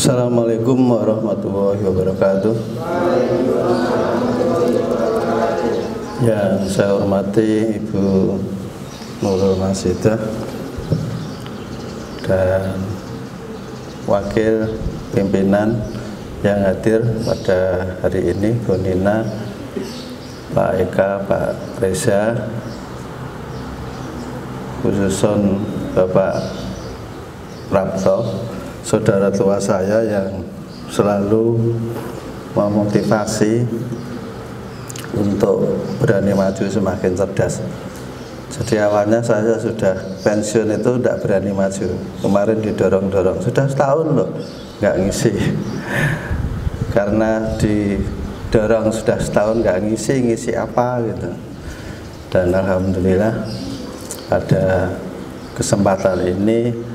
Assalamualaikum warahmatullahi wabarakatuh. Yang saya hormati Ibu Nurul Masidah dan wakil pimpinan yang hadir pada hari ini, Bu Nina, Pak Eka, Pak Reza, khususon Bapak Prapto, saudara tua saya yang selalu memotivasi untuk berani maju semakin cerdas. Jadi awalnya saya sudah pensiun itu tidak berani maju. Kemarin didorong-dorong, sudah setahun loh nggak ngisi. Karena didorong sudah setahun nggak ngisi apa gitu. Dan alhamdulillah pada kesempatan ini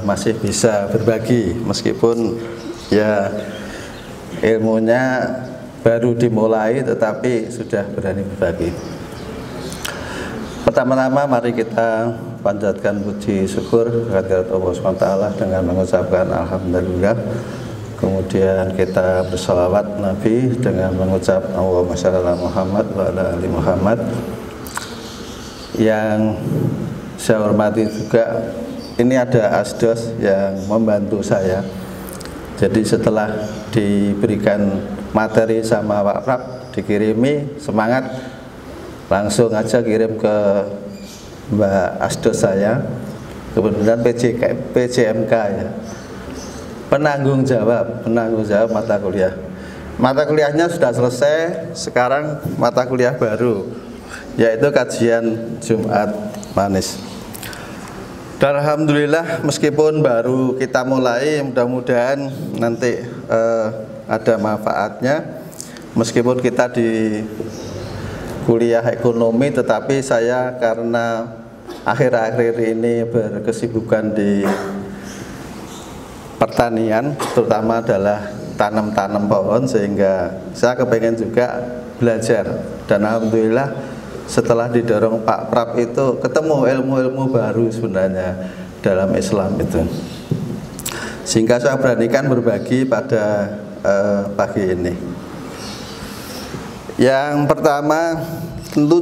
masih bisa berbagi, meskipun ya ilmunya baru dimulai tetapi sudah berani berbagi. Pertama-tama mari kita panjatkan puji syukur kehadirat Allah SWT dengan mengucapkan alhamdulillah. Kemudian kita bersalawat Nabi dengan mengucap Allahumma shalli ala Muhammad wa ala ali Muhammad. Yang saya hormati juga, ini ada Asdos yang membantu saya. Jadi setelah diberikan materi sama Pak Prap, dikirimi, semangat, langsung aja kirim ke Mbak Asdos saya, kemudian PJMK ya, penanggung jawab mata kuliah. Mata kuliahnya sudah selesai, sekarang mata kuliah baru, yaitu kajian Jumat Manis. Dan alhamdulillah meskipun baru kita mulai, mudah-mudahan nanti ada manfaatnya. Meskipun kita di kuliah ekonomi, tetapi saya karena akhir-akhir ini berkesibukan di pertanian, terutama adalah tanam-tanam pohon, sehingga saya kepengen juga belajar. Dan alhamdulillah setelah didorong Pak Prap itu ketemu ilmu-ilmu baru sebenarnya dalam Islam itu, sehingga saya beranikan berbagi pada pagi ini. Yang pertama tentu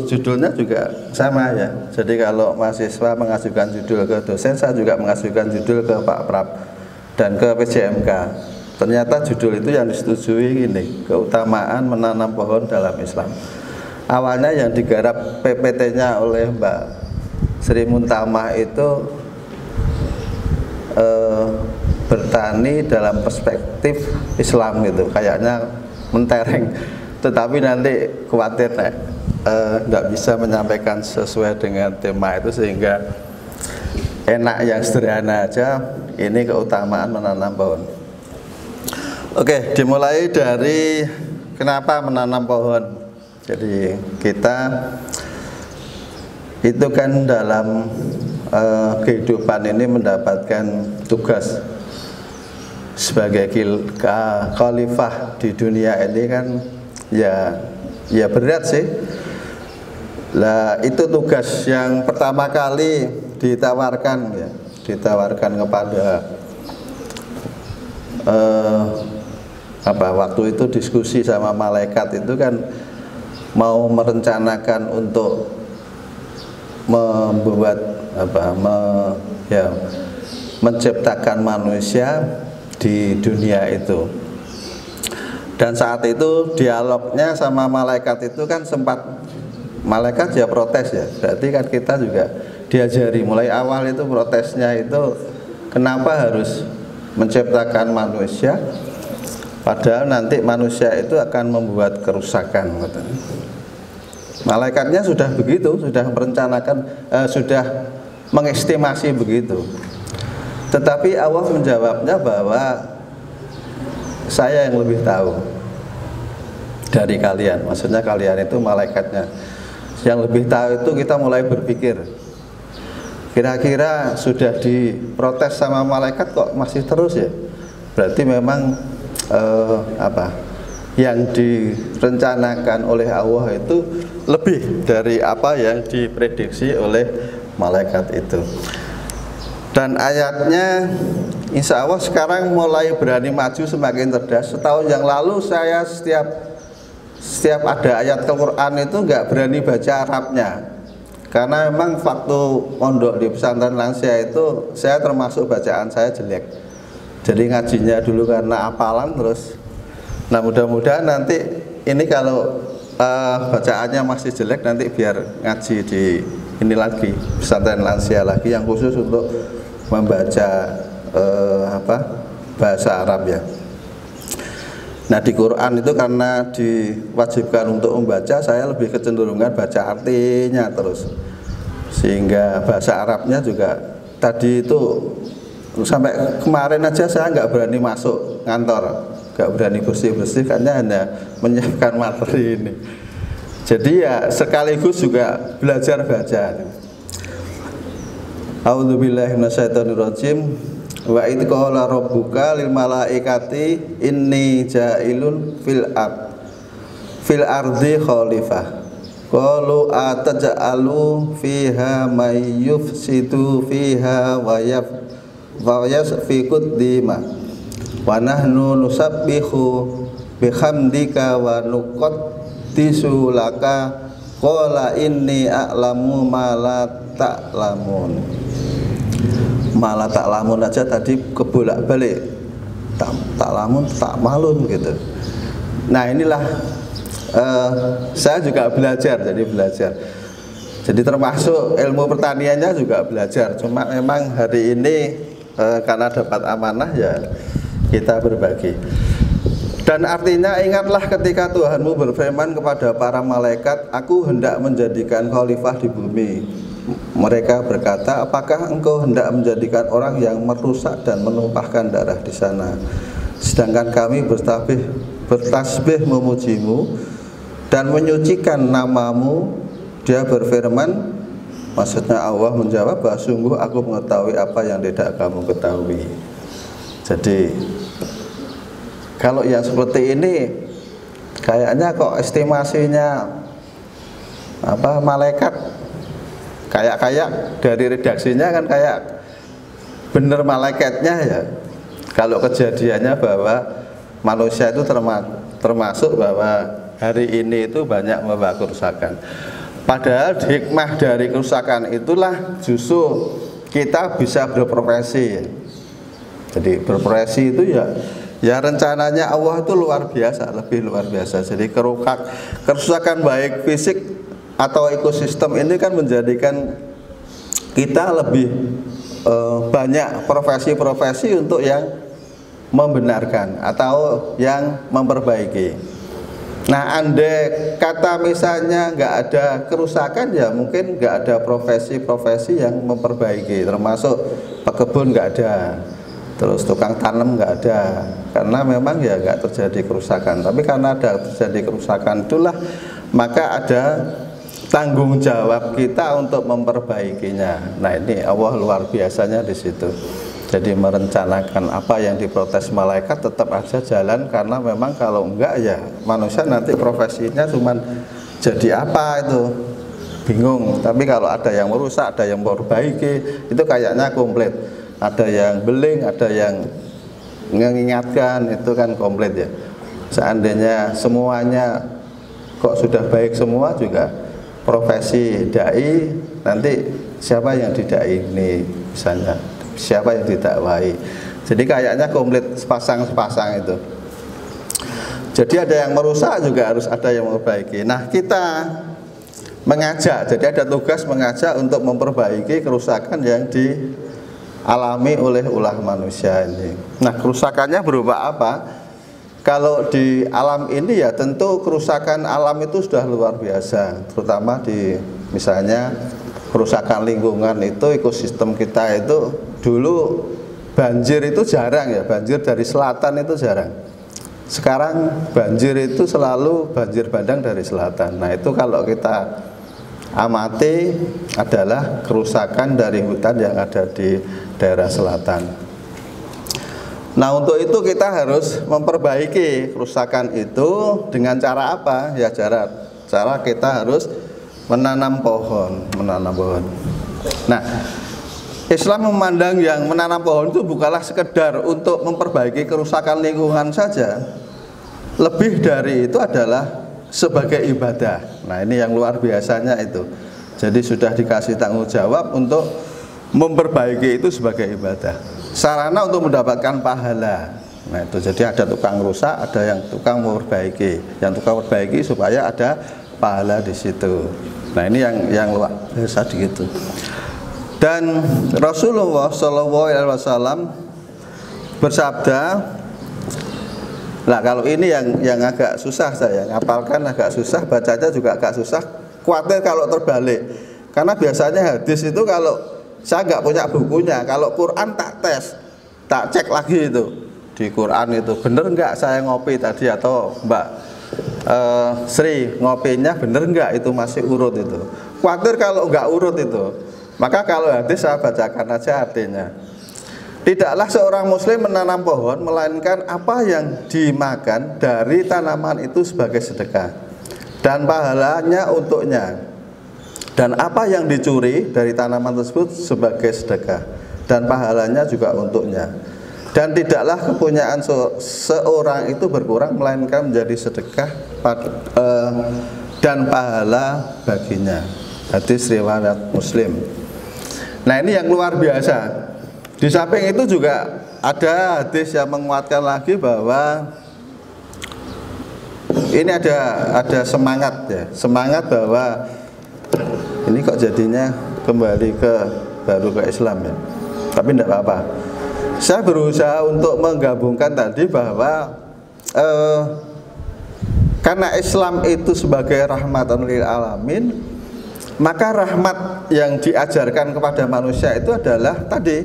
judulnya juga sama ya. Jadi kalau mahasiswa mengajukan judul ke dosen, saya juga mengajukan judul ke Pak Prap dan ke PJMK. Ternyata judul itu yang disetujui ini, keutamaan menanam pohon dalam Islam. Awalnya yang digarap PPT-nya oleh Mbak Sri Muntamah itu bertani dalam perspektif Islam gitu, kayaknya mentereng. Tetapi nanti khawatir nggak bisa menyampaikan sesuai dengan tema itu, sehingga enak yang sederhana aja. Ini keutamaan menanam pohon. Oke, dimulai dari kenapa menanam pohon. Jadi kita itu kan dalam kehidupan ini mendapatkan tugas sebagai khalifah di dunia ini kan ya berat sih. Lah itu tugas yang pertama kali ditawarkan kepada waktu itu diskusi sama malaikat itu kan mau merencanakan untuk menciptakan manusia di dunia itu. Dan saat itu dialognya sama malaikat itu kan sempat malaikat ya protes ya. Berarti kan kita juga diajari mulai awal itu protesnya itu, kenapa harus menciptakan manusia padahal nanti manusia itu akan membuat kerusakan. Malaikatnya sudah begitu, sudah merencanakan, sudah mengestimasi begitu. Tetapi Allah menjawabnya bahwa saya yang lebih tahu dari kalian. Maksudnya kalian itu malaikatnya. Yang lebih tahu itu kita mulai berpikir, kira-kira sudah diprotes sama malaikat kok masih terus ya? Berarti memang yang direncanakan oleh Allah itu lebih dari apa yang diprediksi oleh malaikat itu. Dan ayatnya insya Allah sekarang mulai berani maju, semakin cerdas. Setahun yang lalu saya setiap ada ayat Al-Quran itu nggak berani baca Arabnya, karena memang waktu pondok di pesantren lansia itu saya termasuk bacaan saya jelek. Jadi ngajinya dulu karena hafalan terus. Nah mudah-mudahan nanti ini kalau bacaannya masih jelek, nanti biar ngaji di ini lagi, pesantren lansia lagi yang khusus untuk membaca bahasa Arab ya. Nah di Quran itu karena diwajibkan untuk membaca, saya lebih kecenderungan baca artinya terus, sehingga bahasa Arabnya juga tadi itu sampai kemarin aja saya nggak berani masuk kantor, nggak berani bersih-bersih karena hanya menyiapkan materi ini. Jadi ya sekaligus juga belajar baca. A'udzubillahi minasyaitonirrajim. Wa idh qala rabbuka lil malaikati inni ja'ilun fil ardi khalifah. Qalu ataj'alu fiha may yufsidu fiha wa yasfiku dima wa nahnu nusabbihu bihamdika wa nuqaddisu laka qala inni a'lamu ma la ta'lamun. Malah tak lamun aja tadi kebolak-balik, tak lamun tak malum gitu. Nah inilah saya juga belajar, jadi termasuk ilmu pertaniannya juga belajar. Cuma memang hari ini karena dapat amanah ya kita berbagi. Dan artinya ingatlah ketika Tuhanmu berfirman kepada para malaikat, aku hendak menjadikan khalifah di bumi. Mereka berkata, apakah engkau hendak menjadikan orang yang merusak dan menumpahkan darah di sana, sedangkan kami bertasbih memujimu dan menyucikan namamu? Dia berfirman, maksudnya Allah menjawab bahwa sungguh aku mengetahui apa yang tidak kamu ketahui. Jadi kalau yang seperti ini kayaknya kok estimasinya malaikat kayak dari redaksinya kan kayak bener malaikatnya ya. Kalau kejadiannya bahwa manusia itu termasuk bahwa hari ini itu banyak membawa kerusakan. Padahal hikmah dari kerusakan itulah justru kita bisa berprofesi. Jadi berprofesi itu ya rencananya Allah itu luar biasa, lebih luar biasa. Jadi kerusakan baik fisik atau ekosistem ini kan menjadikan kita lebih banyak profesi-profesi untuk yang membenarkan atau yang memperbaiki. Nah andai kata misalnya nggak ada kerusakan, ya mungkin nggak ada profesi-profesi yang memperbaiki, termasuk pekebun nggak ada, terus tukang tanam nggak ada, karena memang ya nggak terjadi kerusakan. Tapi karena ada terjadi kerusakan itulah maka ada tanggung jawab kita untuk memperbaikinya. Nah ini Allah luar biasanya di situ. Jadi merencanakan apa yang diprotes malaikat tetap aja jalan, karena memang kalau enggak ya manusia nanti profesinya cuman jadi apa itu bingung. Tapi kalau ada yang merusak, ada yang memperbaiki, itu kayaknya komplit. Ada yang beling, ada yang mengingatkan, itu kan komplit ya. Seandainya semuanya kok sudah baik semua, juga profesi dai, nanti siapa yang didai ini misalnya, siapa yang didakwai. Jadi kayaknya komplit sepasang itu. Jadi ada yang merusak juga harus ada yang memperbaiki. Nah kita mengajak, jadi ada tugas mengajak untuk memperbaiki kerusakan yang dialami oleh ulah manusia ini. Nah kerusakannya berupa apa? Kalau di alam ini ya tentu kerusakan alam itu sudah luar biasa, terutama di misalnya kerusakan lingkungan itu, ekosistem kita itu dulu banjir itu jarang ya, banjir dari selatan itu jarang. Sekarang banjir itu selalu banjir bandang dari selatan. Nah itu kalau kita amati adalah kerusakan dari hutan yang ada di daerah selatan. Nah untuk itu kita harus memperbaiki kerusakan itu dengan cara apa? Ya cara kita harus menanam pohon. Nah Islam memandang yang menanam pohon itu bukanlah sekedar untuk memperbaiki kerusakan lingkungan saja. Lebih dari itu adalah sebagai ibadah. Nah, ini yang luar biasanya itu. Jadi sudah dikasih tanggung jawab untuk memperbaiki itu sebagai ibadah. Sarana untuk mendapatkan pahala. Nah, itu jadi ada tukang rusak, ada yang tukang memperbaiki. Yang tukang memperbaiki supaya ada pahala di situ. Nah, ini yang luar biasa gitu. Dan Rasulullah SAW bersabda, nah kalau ini yang agak susah saya ngapalkan, agak susah, bacanya juga agak susah. Khawatir kalau terbalik, karena biasanya hadis itu kalau saya nggak punya bukunya, kalau Quran tak tes, tak cek lagi itu di Quran itu bener nggak saya ngopi tadi, atau Mbak Sri ngopinya bener nggak itu masih urut itu. Khawatir kalau nggak urut itu. Maka kalau hadis saya bacakan aja artinya. Tidaklah seorang muslim menanam pohon melainkan apa yang dimakan dari tanaman itu sebagai sedekah dan pahalanya untuknya, dan apa yang dicuri dari tanaman tersebut sebagai sedekah dan pahalanya juga untuknya. Dan tidaklah kepunyaan seorang itu berkurang melainkan menjadi sedekah dan pahala baginya. Hadis riwayat Muslim. Nah, ini yang luar biasa. Di samping itu juga ada hadis yang menguatkan lagi bahwa ini ada semangat ya, semangat bahwa ini kok jadinya kembali baru ke Islam ya. Tapi tidak apa-apa. Saya berusaha untuk menggabungkan tadi bahwa karena Islam itu sebagai rahmatan lil alamin, maka rahmat yang diajarkan kepada manusia itu adalah tadi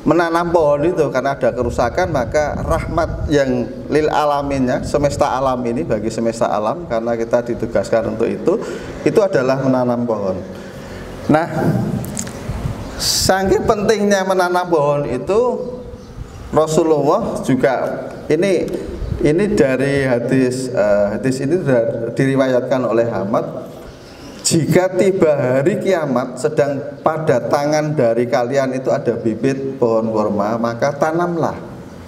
menanam pohon itu. Karena ada kerusakan, maka rahmat yang lil alaminnya, semesta alam ini, bagi semesta alam, karena kita ditugaskan untuk itu adalah menanam pohon. Nah, saking pentingnya menanam pohon itu, Rasulullah juga ini dari hadis ini diriwayatkan oleh Ahmad. Jika tiba hari kiamat, sedang pada tangan dari kalian itu ada bibit pohon kurma, maka tanamlah.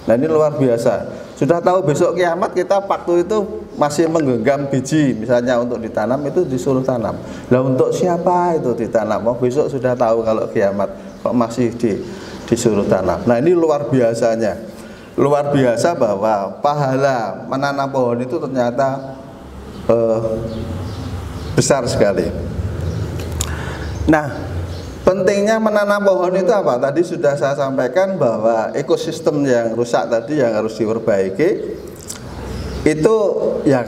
Nah, ini luar biasa. Sudah tahu besok kiamat, kita waktu itu masih menggenggam biji, misalnya untuk ditanam, itu disuruh tanam. Lah, untuk siapa itu ditanam? Oh, besok sudah tahu kalau kiamat, kok masih disuruh tanam. Nah, ini luar biasanya. Luar biasa bahwa pahala menanam pohon itu ternyata besar sekali. Nah, pentingnya menanam pohon itu apa? Tadi sudah saya sampaikan bahwa ekosistem yang rusak tadi yang harus diperbaiki itu ya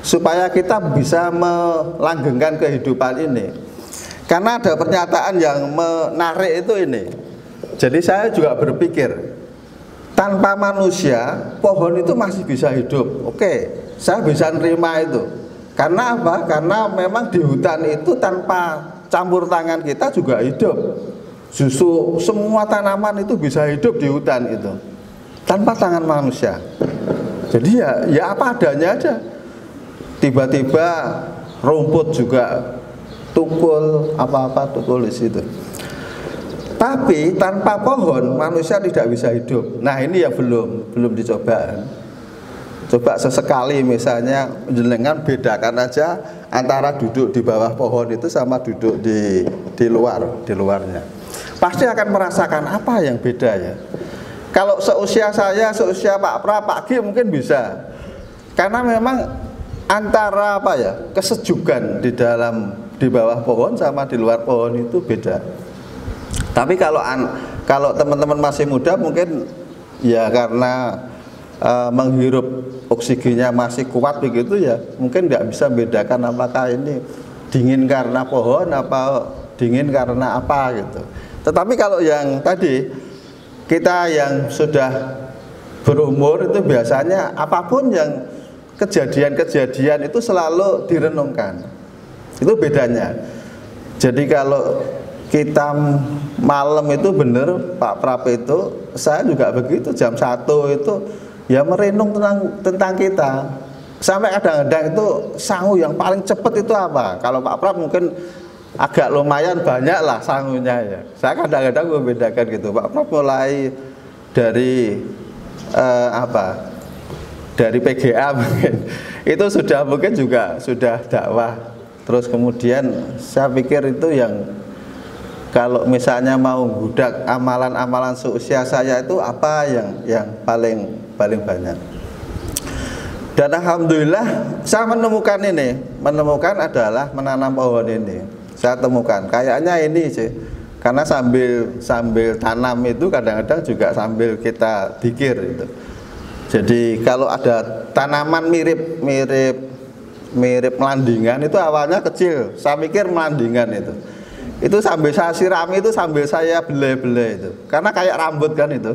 supaya kita bisa melanggengkan kehidupan ini. Karena ada pernyataan yang menarik itu ini. Jadi saya juga berpikir, tanpa manusia pohon itu masih bisa hidup. Oke, saya bisa nerima itu. Karena apa? Karena memang di hutan itu tanpa campur tangan kita juga hidup. Justru semua tanaman itu bisa hidup di hutan itu tanpa tangan manusia. Jadi ya apa adanya aja. Tiba-tiba rumput juga tukul, apa-apa tukul di situ. Tapi tanpa pohon manusia tidak bisa hidup. Nah, ini ya belum dicoba. Coba sesekali misalnya jenengan bedakan aja antara duduk di bawah pohon itu sama duduk di luarnya. Pasti akan merasakan apa yang beda ya. Kalau seusia saya, seusia Pak Pra, Pak G mungkin bisa. Karena memang antara apa ya, kesejukan di bawah pohon sama di luar pohon itu beda. Tapi kalau teman-teman masih muda mungkin ya karena menghirup oksigennya masih kuat begitu ya, mungkin nggak bisa bedakan apakah ini dingin karena pohon apa dingin karena apa gitu. Tetapi kalau yang tadi kita yang sudah berumur itu biasanya apapun yang kejadian-kejadian itu selalu direnungkan. Itu bedanya. Jadi kalau kita malam itu bener Pak Prap itu, saya juga begitu jam 1 itu ya merenung tentang kita. Sampai kadang-kadang itu sangu yang paling cepat itu apa? Kalau Pak Prap mungkin agak lumayan banyak lah sangunya ya. Saya kadang-kadang membedakan gitu, Pak Prof mulai dari dari PGA mungkin itu sudah mungkin juga sudah dakwah. Terus kemudian saya pikir itu yang kalau misalnya mau budak amalan-amalan seusia saya itu apa yang paling banyak. Dan alhamdulillah saya menemukan adalah menanam pohon ini. Saya temukan kayaknya ini sih, karena sambil tanam itu kadang-kadang juga sambil kita pikir itu. Jadi kalau ada tanaman mirip melandingan itu awalnya kecil, saya pikir melandingan itu sambil saya sirami, itu sambil saya belai itu, karena kayak rambut kan itu,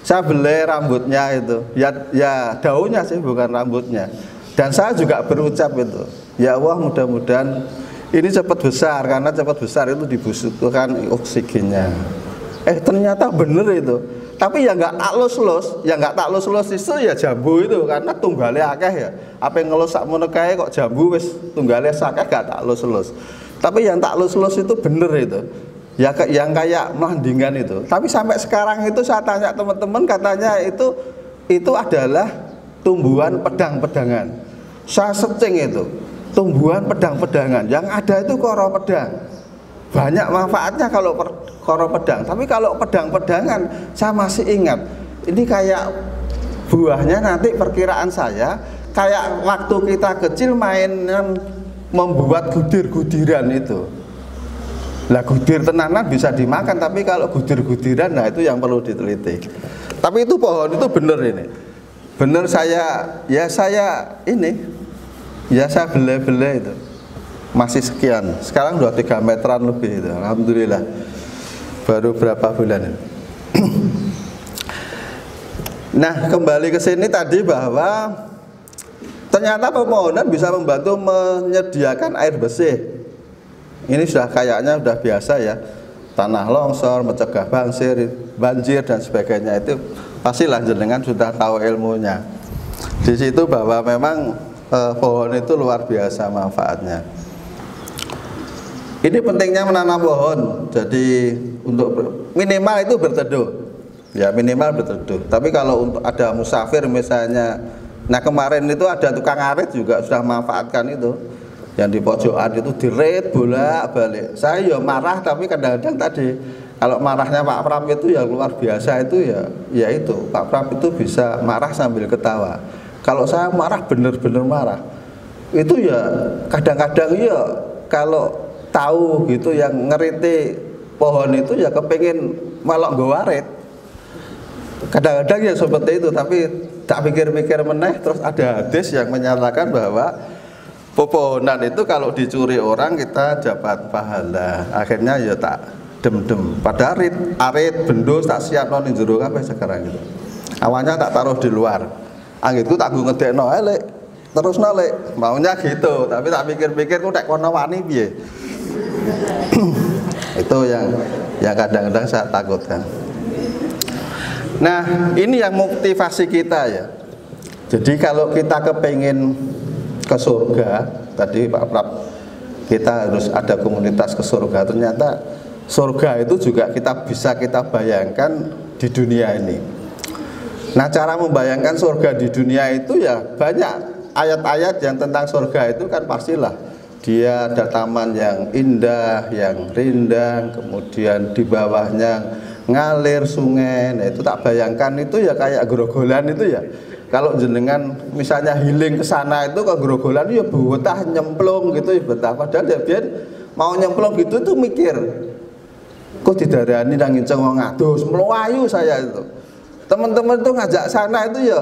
saya belai rambutnya itu, ya daunnya sih bukan rambutnya. Dan saya juga berucap itu, ya Allah mudah-mudahan ini cepat besar, karena cepat besar itu dibutuhkan oksigennya. Ternyata bener itu. Tapi ya nggak tak los itu ya jambu itu, karena tunggalnya akeh ya. Apa yang ngelus sak monekae kok jambu wis tunggalnya sakeh gak tak los. Tapi yang tak los itu bener itu. Ya yang kayak melandingan itu. Tapi sampai sekarang itu saya tanya teman-teman, katanya itu adalah tumbuhan pedang-pedangan. Saya searching itu. Tumbuhan pedang-pedangan, yang ada itu koro pedang. Banyak manfaatnya kalau koro pedang. Tapi kalau pedang-pedangan, saya masih ingat, ini kayak buahnya nanti perkiraan saya kayak waktu kita kecil mainan membuat gudir-gudiran itu. Lah gudir tenanan bisa dimakan, tapi kalau gudir-gudiran, nah itu yang perlu diteliti. Tapi itu pohon itu bener ini. Bener saya belai itu masih sekian, sekarang udah 3 meteran lebih itu, alhamdulillah, baru berapa bulan ini. Nah, kembali ke sini tadi bahwa ternyata pepohonan bisa membantu menyediakan air bersih. Ini sudah kayaknya sudah biasa ya, tanah longsor, mencegah banjir dan sebagainya, itu pastilah jenengan sudah tahu ilmunya. Di situ bahwa memang pohon itu luar biasa manfaatnya. Ini pentingnya menanam pohon. Jadi untuk minimal itu berteduh. Ya minimal berteduh. Tapi kalau untuk ada musafir misalnya, nah kemarin itu ada tukang arit juga sudah memanfaatkan itu. Yang di pojokan itu diret bolak-balik. Saya ya marah, tapi kadang-kadang tadi kalau marahnya Pak Pram itu yang luar biasa itu ya itu Pak Pram itu bisa marah sambil ketawa. Kalau saya marah bener-bener marah, itu ya kadang-kadang ya kalau tahu gitu yang ngeriti pohon itu ya kepengen melok nggawarit. Kadang-kadang ya seperti itu, tapi tak pikir-pikir meneh, terus ada hadis yang menyatakan bahwa pepohonan itu kalau dicuri orang kita dapat pahala. Akhirnya ya tak dem-dem. Pada arit bendus tak siap non jero kabeh sekarang gitu. Awalnya tak taruh di luar. Anggitku tak gue ngedekno elek terus nolek maunya gitu, tapi tak pikir-pikir kok nek kono wani piye. Itu yang kadang-kadang saya takutkan. Nah, ini yang motivasi kita ya. Jadi kalau kita kepengen ke surga, tadi Pak Prab, kita harus ada komunitas ke surga. Ternyata surga itu juga bisa kita bayangkan di dunia ini. Nah, cara membayangkan surga di dunia itu ya banyak ayat-ayat yang tentang surga itu kan pastilah dia ada taman yang indah, yang rindang, kemudian di bawahnya ngalir sungai. Nah, itu tak bayangkan itu ya kayak grogolan itu ya. Kalau jenengan misalnya healing ke sana itu ke grogolan itu ya betah nyemplung gitu ya betah. Padahal dia biar mau nyemplung gitu tuh mikir, kok didarani nang nginceng wong adus, melayu saya itu. Teman-teman tuh ngajak sana itu ya,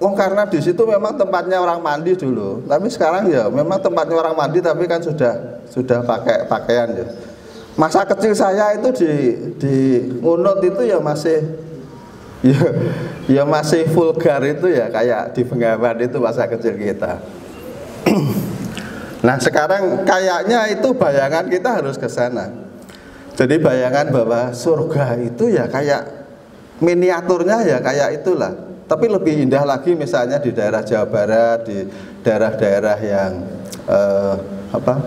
karena di situ memang tempatnya orang mandi dulu. Tapi sekarang ya memang tempatnya orang mandi, tapi kan sudah pakai pakaian ya. Masa kecil saya itu di Ngunut itu ya masih vulgar itu ya, kayak di Bengawan itu masa kecil kita. Nah sekarang kayaknya itu bayangan kita harus ke sana. Jadi bayangan bahwa surga itu ya kayak miniaturnya ya kayak itulah, tapi lebih indah lagi misalnya di daerah Jawa Barat, di daerah-daerah yang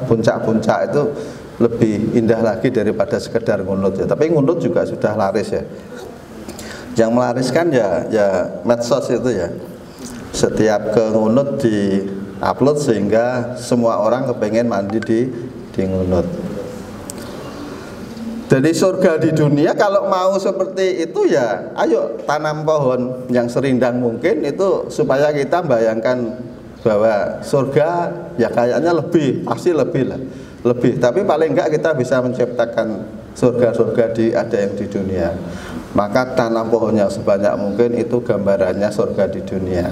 puncak-puncak lebih indah lagi daripada sekedar ngunut ya. Tapi ngunut juga sudah laris ya. Yang melariskan ya medsos itu ya. Setiap ke ngunut di upload sehingga semua orang kepengen mandi di ngunut. Jadi surga di dunia kalau mau seperti itu ya ayo tanam pohon yang serindang mungkin itu supaya kita bayangkan bahwa surga ya kayaknya pasti lebih lah. Tapi paling enggak kita bisa menciptakan surga-surga ada yang di dunia. Maka tanam pohon yang sebanyak mungkin itu gambarannya surga di dunia.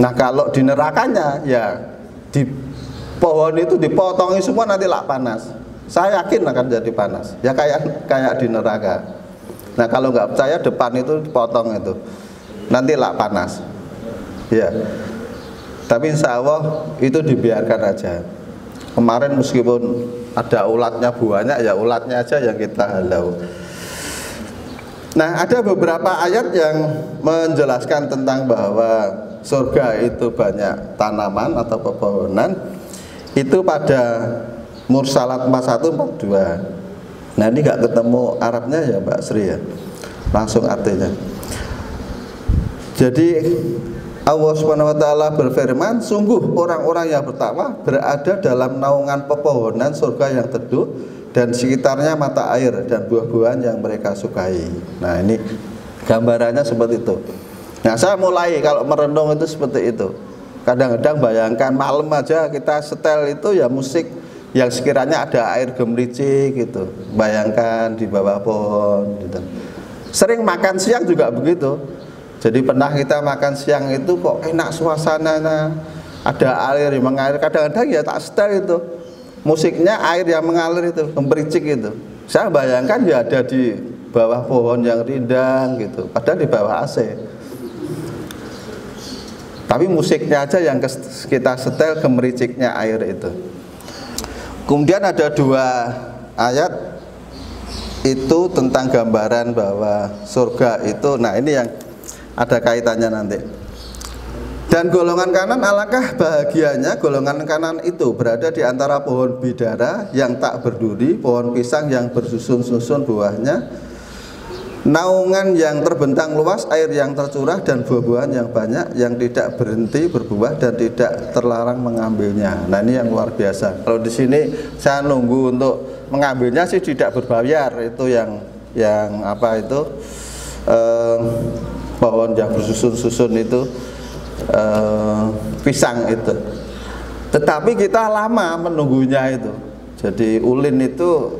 Nah kalau di nerakanya ya di pohon itu dipotongi semua nanti lah panas. Saya yakin akan jadi panas. Ya kayak di neraka. Nah kalau nggak percaya depan itu dipotong itu, nanti lah panas. Ya. Tapi insya Allah itu dibiarkan aja. Kemarin meskipun ada ulatnya banyak, ya ulatnya aja yang kita halau. Nah ada beberapa ayat yang menjelaskan tentang bahwa surga itu banyak tanaman atau pepohonan. Itu pada Mursalat 41 42. Nah ini nggak ketemu Arabnya ya Mbak Sri ya, langsung artinya. Jadi Allah Subhanahu Wa Taala berfirman, sungguh orang-orang yang bertakwa berada dalam naungan pepohonan surga yang teduh dan sekitarnya mata air dan buah-buahan yang mereka sukai. Nah ini gambarannya seperti itu. Nah saya mulai kalau merenung itu seperti itu. Kadang-kadang bayangkan malam aja kita setel itu ya musik yang sekiranya ada air gemericik gitu, bayangkan di bawah pohon gitu. Sering makan siang juga begitu. Jadi pernah kita makan siang itu kok enak suasananya, ada air yang mengalir. Kadang-kadang ya tak setel itu musiknya air yang mengalir itu, gemericik itu. Saya bayangkan ya ada di bawah pohon yang rindang gitu, padahal di bawah AC. Tapi musiknya aja yang kita setel gemericiknya air itu. Kemudian ada dua ayat itu tentang gambaran bahwa surga itu, nah ini yang ada kaitannya nanti. Dan golongan kanan alangkah bahagianya golongan kanan itu berada di antara pohon bidara yang tak berduri, pohon pisang yang bersusun-susun buahnya, naungan yang terbentang luas, air yang tercurah dan buah-buahan yang banyak yang tidak berhenti berbuah dan tidak terlarang mengambilnya. Nah ini yang luar biasa. Kalau di sini saya nunggu untuk mengambilnya sih tidak berbayar, itu yang apa itu pohon yang bersusun-susun itu pisang itu. Tetapi kita lama menunggunya itu. Jadi ulin itu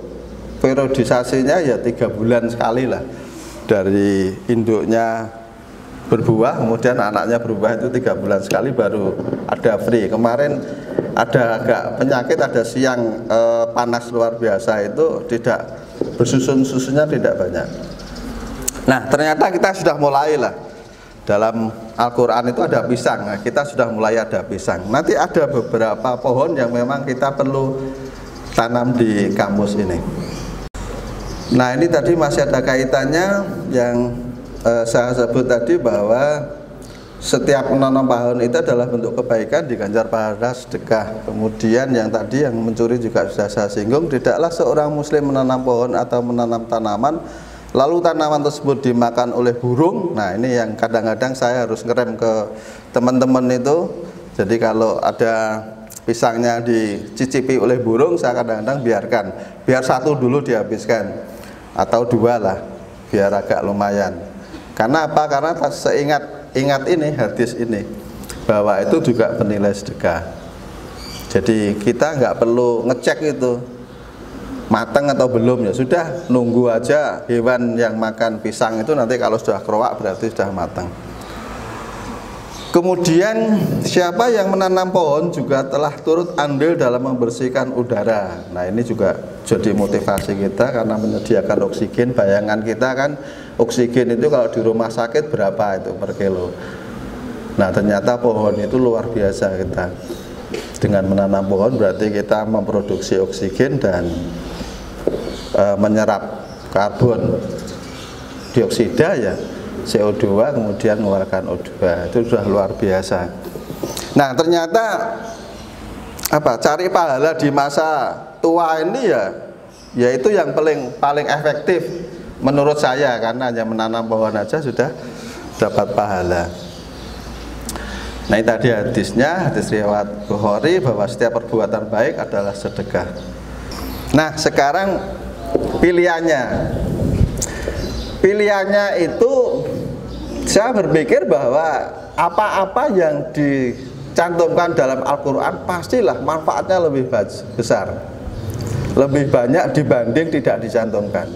periodisasinya ya 3 bulan sekali lah. Dari induknya berbuah, kemudian anaknya berbuah itu 3 bulan sekali baru ada free. Kemarin ada agak penyakit, ada siang panas luar biasa itu tidak bersusun-susunnya tidak banyak. Nah ternyata kita sudah mulai lah. Dalam Al-Quran itu ada pisang, nah, kita sudah mulai ada pisang. Nanti ada beberapa pohon yang memang kita perlu tanam di kampus ini. Nah ini tadi masih ada kaitannya yang saya sebut tadi bahwa setiap menanam pohon itu adalah bentuk kebaikan, diganjar pahala sedekah. Kemudian yang tadi yang mencuri juga sudah saya singgung, tidaklah seorang muslim menanam pohon atau menanam tanaman lalu tanaman tersebut dimakan oleh burung. Nah ini yang kadang-kadang saya harus ngerem ke teman-teman itu. Jadi kalau ada pisangnya dicicipi oleh burung, saya kadang-kadang biarkan, biar 1 dulu dihabiskan atau 2 lah, biar agak lumayan. Karena apa? Karena ingat ini hadis ini bahwa itu juga bernilai sedekah. Jadi kita nggak perlu ngecek itu matang atau belum, ya sudah nunggu aja hewan yang makan pisang itu nanti kalau sudah keruak berarti sudah matang. Kemudian siapa yang menanam pohon juga telah turut andil dalam membersihkan udara. Nah ini juga jadi motivasi kita karena menyediakan oksigen. Bayangan kita kan oksigen itu kalau di rumah sakit berapa itu per kilo. Nah ternyata pohon itu luar biasa kita. Dengan menanam pohon berarti kita memproduksi oksigen dan menyerap karbon dioksida ya, CO2, kemudian mengeluarkan O2. Itu sudah luar biasa. Nah ternyata apa, cari pahala di masa tua ini ya yaitu yang paling efektif menurut saya, karena hanya menanam pohon aja sudah dapat pahala. Nah ini tadi hadisnya, hadis riwayat Bukhari, bahwa setiap perbuatan baik adalah sedekah. Nah sekarang pilihannya itu saya berpikir bahwa apa-apa yang dicantumkan dalam Al-Quran pastilah manfaatnya lebih besar, lebih banyak dibanding tidak dicantumkan.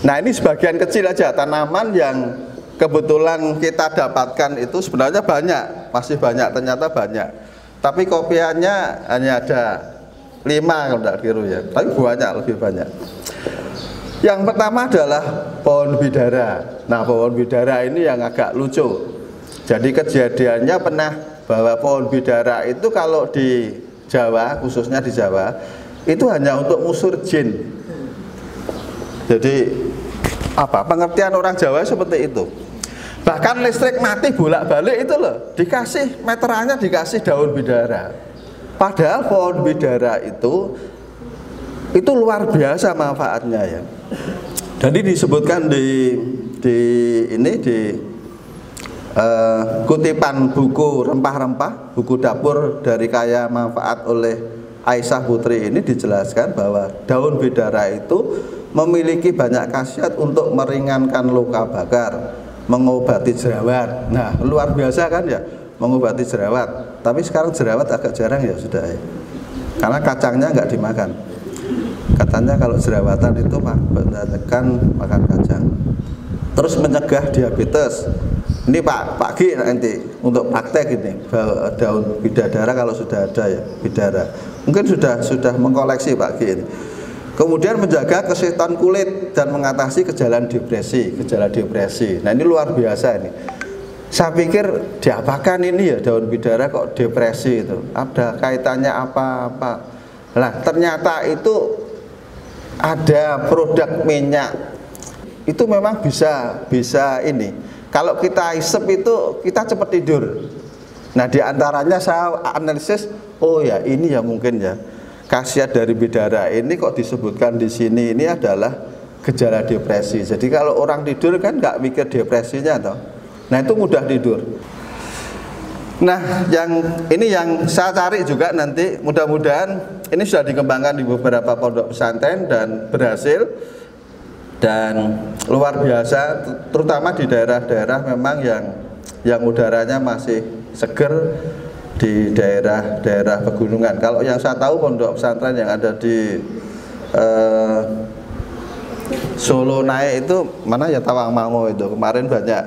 Nah ini sebagian kecil aja tanaman yang kebetulan kita dapatkan itu sebenarnya banyak, masih banyak, ternyata banyak. Tapi kopiannya hanya ada 5 kalau tidak keliru ya, tapi banyak, lebih banyak. Yang pertama adalah pohon bidara. Nah pohon bidara ini yang agak lucu. Jadi kejadiannya pernah bahwa pohon bidara itu kalau di Jawa, khususnya di Jawa, itu hanya untuk ngusir jin. Jadi pengertian orang Jawa seperti itu. Bahkan listrik mati bolak-balik itu loh, dikasih meterannya, dikasih daun bidara. Padahal pohon bidara itu luar biasa manfaatnya ya. Jadi disebutkan di kutipan buku rempah-rempah, buku dapur dari kaya manfaat oleh Aisyah Putri ini dijelaskan bahwa daun bidara itu memiliki banyak khasiat untuk meringankan luka bakar, mengobati jerawat. Nah luar biasa kan ya, mengobati jerawat. Tapi sekarang jerawat agak jarang ya sudah ya, karena kacangnya nggak dimakan. Katanya kalau jerawatan itu banyakan makan kacang. Terus mencegah diabetes. Ini Pak Gi nanti untuk praktek ini daun bidadara kalau sudah ada ya, bidara. Mungkin sudah mengkoleksi Pak Gi ini. Kemudian menjaga kesehatan kulit dan mengatasi gejala depresi. Nah ini luar biasa ini. Saya pikir diapakan ini ya daun bidara kok depresi itu? Ada kaitannya apa-apa? Nah ternyata itu ada produk minyak itu memang bisa ini. Kalau kita hisap itu kita cepat tidur. Nah diantaranya saya analisis, oh ya ini ya mungkin ya khasiat dari bidara ini kok disebutkan di sini ini adalah gejala depresi. Jadi kalau orang tidur kan nggak mikir depresinya toh. Nah itu mudah tidur. Nah yang saya cari juga nanti, mudah-mudahan ini sudah dikembangkan di beberapa pondok pesantren dan berhasil dan luar biasa, terutama di daerah-daerah memang yang udaranya masih seger, di daerah-daerah pegunungan. Kalau yang saya tahu pondok pesantren yang ada di Solo Naik itu mana ya, Tawangmangu itu kemarin banyak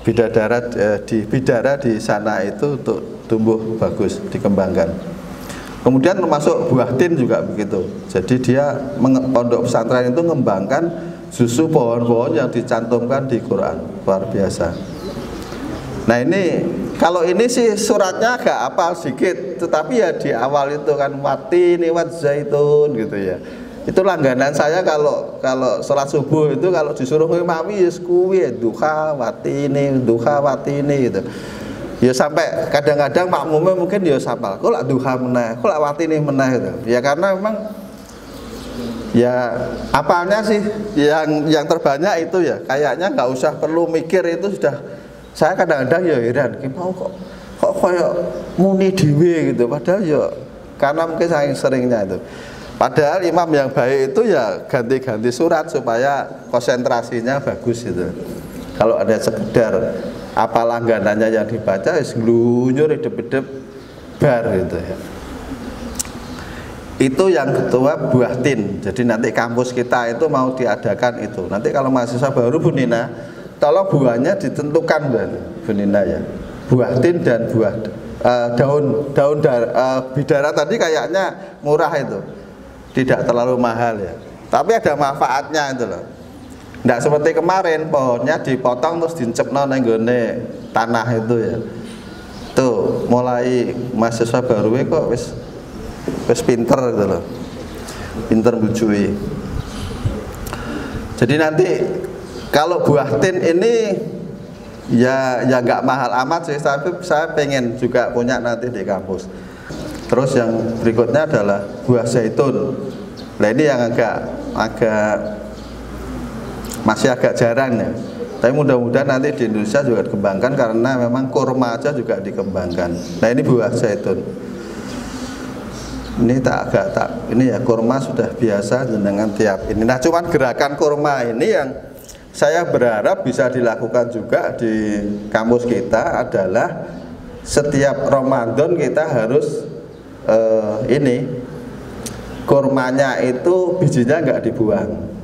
bidara di sana itu untuk tumbuh bagus, dikembangkan. Kemudian termasuk buah tin juga begitu. Jadi dia pondok pesantren itu mengembangkan justru pohon-pohon yang dicantumkan di Quran, luar biasa. Nah ini kalau ini sih suratnya agak hafal sedikit, tetapi ya di awal itu kan watini wat zaitun gitu ya. Itu langganan saya kalau sholat subuh itu kalau disuruh ngimami ya kuwi duha watini gitu. Ya sampai kadang-kadang makmumnya mungkin dia sapal, kok lak duha meneh, kok lak watini meneh gitu. Ya karena memang ya apalnya sih yang terbanyak itu ya, kayaknya nggak usah perlu mikir itu sudah. Saya kadang-kadang ya heran, mau kok kayak muni dhewe gitu, padahal ya karena mungkin saking seringnya itu. Padahal imam yang baik itu ya ganti-ganti surat supaya konsentrasinya bagus gitu. Kalau ada sekedar apa langganannya yang dibaca, nglunyur hidup-hidup bar gitu ya. Itu yang ketua buah tin. Jadi nanti kampus kita itu mau diadakan itu. Nanti kalau mahasiswa baru Bu Nina, tolong buahnya ditentukan Bu Nina ya. Buah tin dan buah daun bidara tadi kayaknya murah itu. Tidak terlalu mahal ya. Tapi ada manfaatnya itu loh. Nggak seperti kemarin pohonnya dipotong terus dincepno nang nggone tanah itu ya. Tuh, mulai mahasiswa baru kok wis pinter gitu loh. Pinter bujui. Jadi nanti kalau buah tin ini ya nggak mahal amat sih, tapi saya pengen juga punya nanti di kampus. Terus yang berikutnya adalah buah zaitun. Nah ini yang masih agak jarang ya. Tapi mudah-mudahan nanti di Indonesia juga dikembangkan, karena memang kurma aja juga dikembangkan. Nah ini buah zaitun. Ini ini ya kurma sudah biasa dengan tiap ini. Nah cuman gerakan kurma ini yang saya berharap bisa dilakukan juga di kampus kita adalah setiap Ramadan kita harus kurmanya itu bijinya nggak dibuang.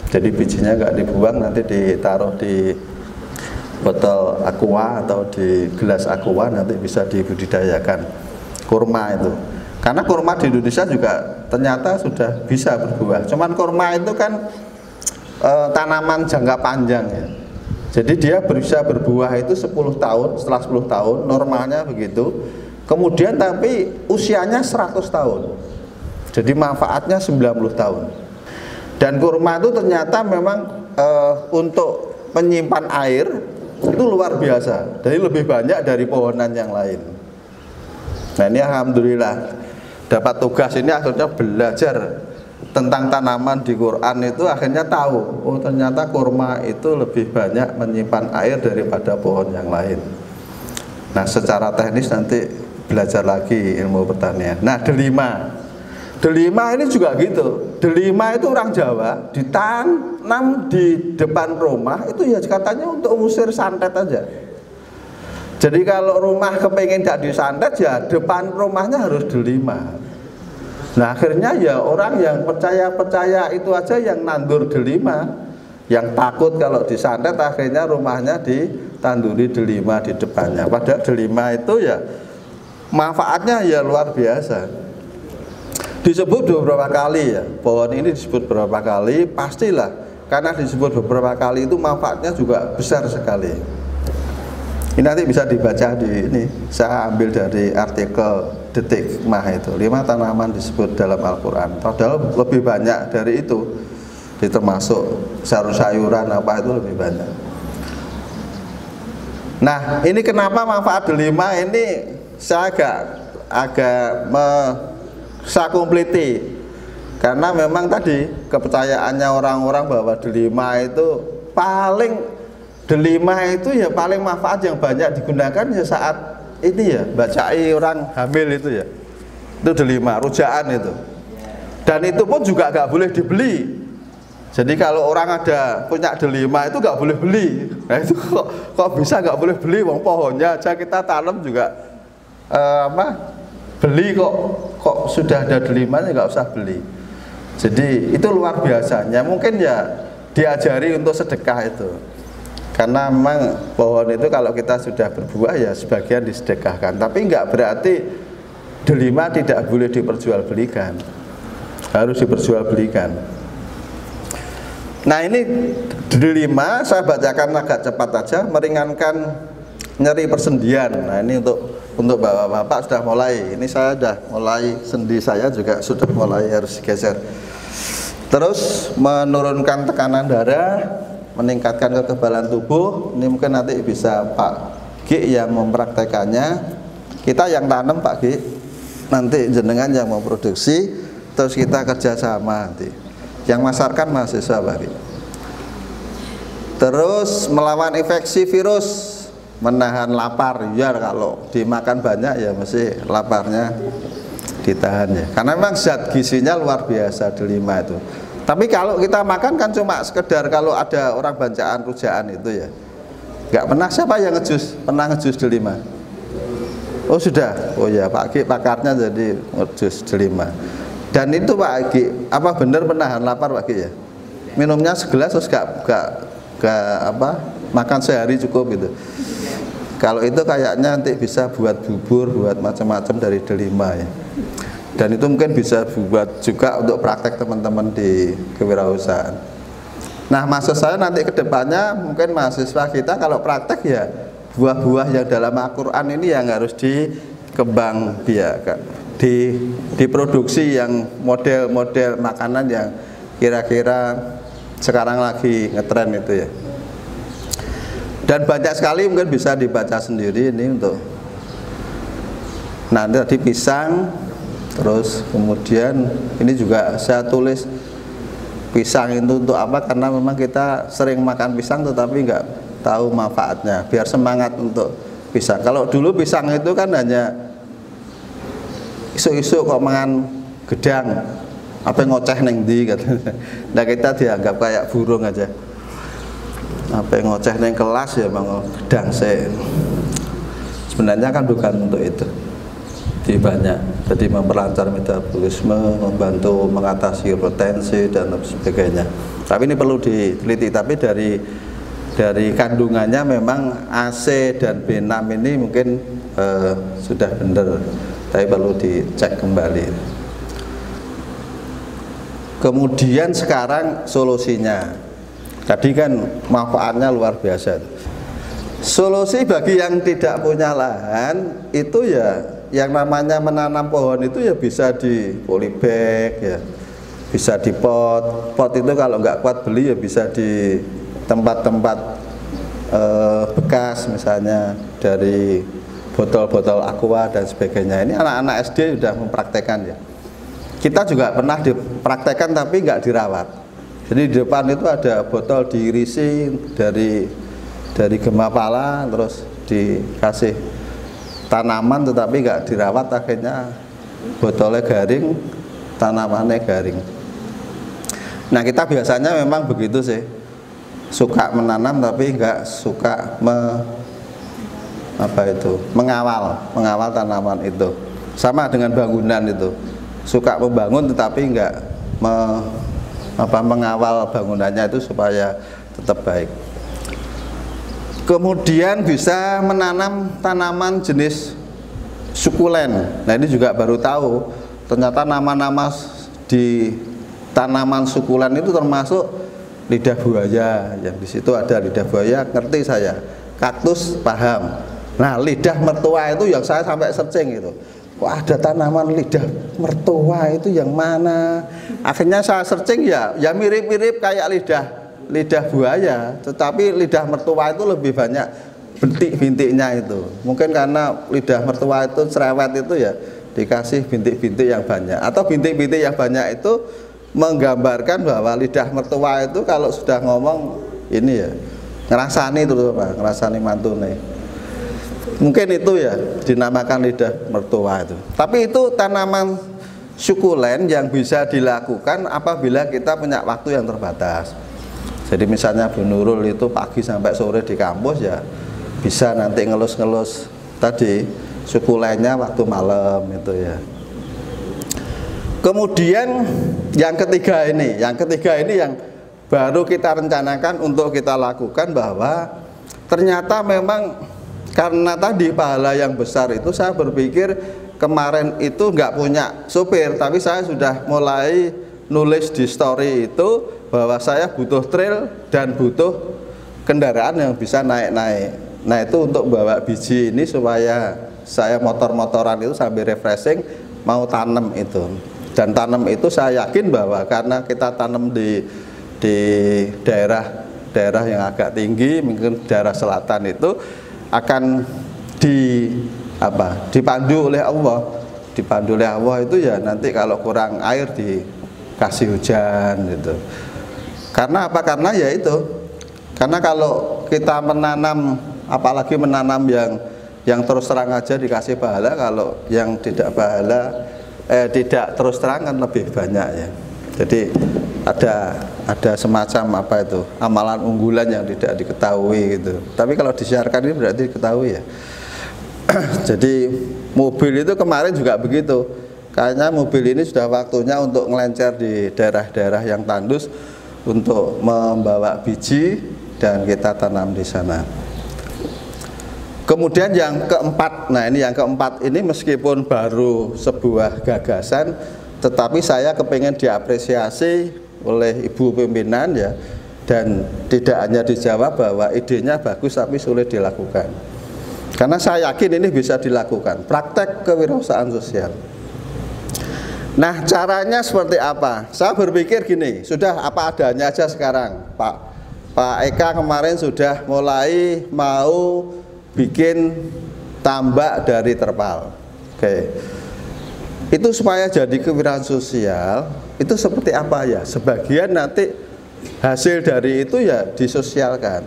Jadi bijinya nggak dibuang, nanti ditaruh di botol aqua atau di gelas aqua, nanti bisa dibudidayakan kurma itu. Karena kurma di Indonesia juga ternyata sudah bisa berbuah. Cuman kurma itu kan tanaman jangka panjang ya. Jadi dia bisa berbuah itu 10 tahun, setelah 10 tahun normalnya begitu. Kemudian tapi usianya 100 tahun. Jadi manfaatnya 90 tahun. Dan kurma itu ternyata memang untuk menyimpan air itu luar biasa. Jadi lebih banyak dari pohonan yang lain. Nah ini alhamdulillah dapat tugas ini, akhirnya belajar tentang tanaman di Quran itu, akhirnya tahu oh ternyata kurma itu lebih banyak menyimpan air daripada pohon yang lain. Nah secara teknis nanti belajar lagi ilmu pertanian. Nah delima ini juga gitu. Delima itu orang Jawa ditanam di depan rumah itu ya katanya untuk mengusir santet aja. Jadi kalau rumah kepengen tidak disantet ya depan rumahnya harus delima. Nah akhirnya ya orang yang percaya itu aja yang nandur delima, yang takut kalau disantet akhirnya rumahnya ditanduri delima di depannya. Padahal delima itu ya manfaatnya ya luar biasa. Disebut beberapa kali ya, pohon ini disebut beberapa kali, pastilah karena disebut beberapa kali itu manfaatnya juga besar sekali. Ini nanti bisa dibaca di ini, saya ambil dari artikel Detik Hikmah itu, 5 tanaman disebut dalam Al-Quran. Padahal lebih banyak dari itu, termasuk sayur-sayuran apa itu lebih banyak. Nah ini kenapa manfaat delima ini saya agak saya kompliti, karena memang tadi kepercayaannya orang-orang bahwa delima itu paling manfaat yang banyak digunakan ya saat ini ya bacai orang hamil itu ya, itu delima rujaan itu, dan itu pun juga nggak boleh dibeli. Jadi kalau orang ada punya delima itu nggak boleh beli. Nah itu kok bisa nggak boleh beli, wong pohonnya aja kita tanam juga beli kok sudah ada delimanya nggak usah beli. Jadi itu luar biasanya, mungkin ya diajari untuk sedekah itu. Karena memang pohon itu kalau kita sudah berbuah ya sebagian disedekahkan, tapi nggak berarti delima tidak boleh diperjualbelikan, harus diperjualbelikan. Nah ini delima saya bacakan agak cepat aja, meringankan nyeri persendian. Nah ini untuk bapak-bapak sudah mulai, ini saya sudah mulai, sendi saya juga sudah mulai harus geser. Terus menurunkan tekanan darah, meningkatkan kekebalan tubuh. Ini mungkin nanti bisa Pak G yang mempraktekannya, kita yang tanam Pak G, nanti jenengan yang memproduksi, terus kita kerjasama nanti. Yang masarkan mahasiswa Pak G. Terus melawan infeksi virus, menahan lapar. Ya kalau dimakan banyak ya mesti laparnya ditahan ya, karena memang zat gizinya luar biasa delima itu. Tapi kalau kita makan kan cuma sekedar kalau ada orang bancaan rujaan itu ya. Nggak pernah, siapa yang ngejus? Pernah ngejus delima? Oh sudah, oh ya Pak G pakarnya jadi ngejus delima. Dan itu Pak G, apa benar menahan lapar Pak G ya? Minumnya segelas terus makan sehari cukup gitu. Kalau itu kayaknya nanti bisa buat bubur, buat macam-macam dari delima ya. Dan itu mungkin bisa buat juga untuk praktek teman-teman di kewirausahaan. Nah maksud saya nanti kedepannya mungkin mahasiswa kita kalau praktek ya buah-buah yang dalam Al-Quran ini yang harus dikembang biakan, diproduksi yang model-model makanan yang kira-kira sekarang lagi ngetren itu ya. Dan banyak sekali mungkin bisa dibaca sendiri ini untuk nanti tadi pisang. Terus kemudian ini juga saya tulis pisang itu untuk apa, karena memang kita sering makan pisang tetapi nggak tahu manfaatnya, biar semangat untuk pisang. Kalau dulu pisang itu kan hanya isu-isu kok mangan gedang, apa ngoceh neng di katanya. Nah kita dianggap kayak burung aja, apa ngoceh neng kelas ya bang gedang sih. Sebenarnya kan bukan untuk itu. Banyak, jadi memperlancar metabolisme, membantu mengatasi hipertensi dan sebagainya. Tapi ini perlu diteliti. Tapi dari kandungannya memang AC dan B6 ini mungkin sudah benar, tapi perlu dicek kembali. Kemudian sekarang solusinya, tadi kan manfaatnya luar biasa. Solusi bagi yang tidak punya lahan itu ya, yang namanya menanam pohon itu ya bisa di polybag ya, bisa di pot. Pot itu kalau nggak kuat beli ya bisa di tempat-tempat bekas, misalnya dari botol-botol aqua dan sebagainya. Ini anak-anak SD sudah mempraktekkan ya. Kita juga pernah dipraktekkan tapi nggak dirawat. Jadi di depan itu ada botol diirisi dari gema pala, terus dikasih tanaman tetapi nggak dirawat, akhirnya botolnya garing, tanamannya garing. Nah kita biasanya memang begitu sih, suka menanam tapi nggak suka mengawal tanaman itu. Sama dengan bangunan itu, suka membangun tetapi nggak mengawal bangunannya itu supaya tetap baik. Kemudian bisa menanam tanaman jenis sukulen. Nah ini juga baru tahu, ternyata nama-nama di tanaman sukulen itu termasuk lidah buaya. Yang di situ ada lidah buaya, ngerti saya. Kaktus paham. Nah lidah mertua itu yang saya sampai searching itu. Kok ada tanaman lidah mertua itu yang mana? Akhirnya saya searching ya mirip-mirip kayak lidah buaya, tetapi lidah mertua itu lebih banyak bintik-bintiknya itu. Mungkin karena lidah mertua itu cerewet itu ya, dikasih bintik-bintik yang banyak. Atau bintik-bintik yang banyak itu menggambarkan bahwa lidah mertua itu kalau sudah ngomong ini ya, ngerasani itu apa? Ngerasani mantune. Mungkin itu ya dinamakan lidah mertua itu. Tapi itu tanaman sukulen yang bisa dilakukan apabila kita punya waktu yang terbatas. Jadi misalnya Bu Nurul itu pagi sampai sore di kampus ya, bisa nanti ngelus-ngelus tadi sukulennya waktu malam itu ya. Kemudian yang ketiga ini yang baru kita rencanakan untuk kita lakukan, bahwa ternyata memang karena tadi pahala yang besar itu, saya berpikir kemarin itu nggak punya supir, tapi saya sudah mulai nulis di story itu bahwa saya butuh trail dan butuh kendaraan yang bisa naik-naik. Nah itu untuk bawa biji ini supaya saya motor-motoran itu sambil refreshing mau tanam itu. Dan tanam itu saya yakin bahwa karena kita tanam di daerah yang agak tinggi, mungkin daerah selatan itu akan dipandu oleh Allah. Dipandu oleh Allah itu ya nanti kalau kurang air dikasih hujan gitu. Karena apa? Karena ya itu, karena kalau kita menanam, apalagi menanam yang terus terang aja dikasih pahala, kalau yang tidak tidak terus terang kan lebih banyak ya. Jadi ada semacam apa itu, amalan unggulan yang tidak diketahui gitu. Tapi kalau disiarkan ini berarti diketahui ya. Jadi mobil itu kemarin juga begitu. Kayaknya mobil ini sudah waktunya untuk ngelencer di daerah-daerah yang tandus untuk membawa biji dan kita tanam di sana. Kemudian yang keempat, nah ini yang keempat ini meskipun baru sebuah gagasan, tetapi saya kepengen diapresiasi oleh Ibu pimpinan ya, dan tidak hanya dijawab bahwa idenya bagus tapi sulit dilakukan. Karena saya yakin ini bisa dilakukan, praktek kewirausahaan sosial. Nah caranya seperti apa? Saya berpikir gini, sudah apa adanya aja sekarang. Pak Eka kemarin sudah mulai mau bikin tambak dari terpal. Oke. Itu supaya jadi kewirausahaan sosial itu seperti apa ya? Sebagian nanti hasil dari itu ya disosialkan.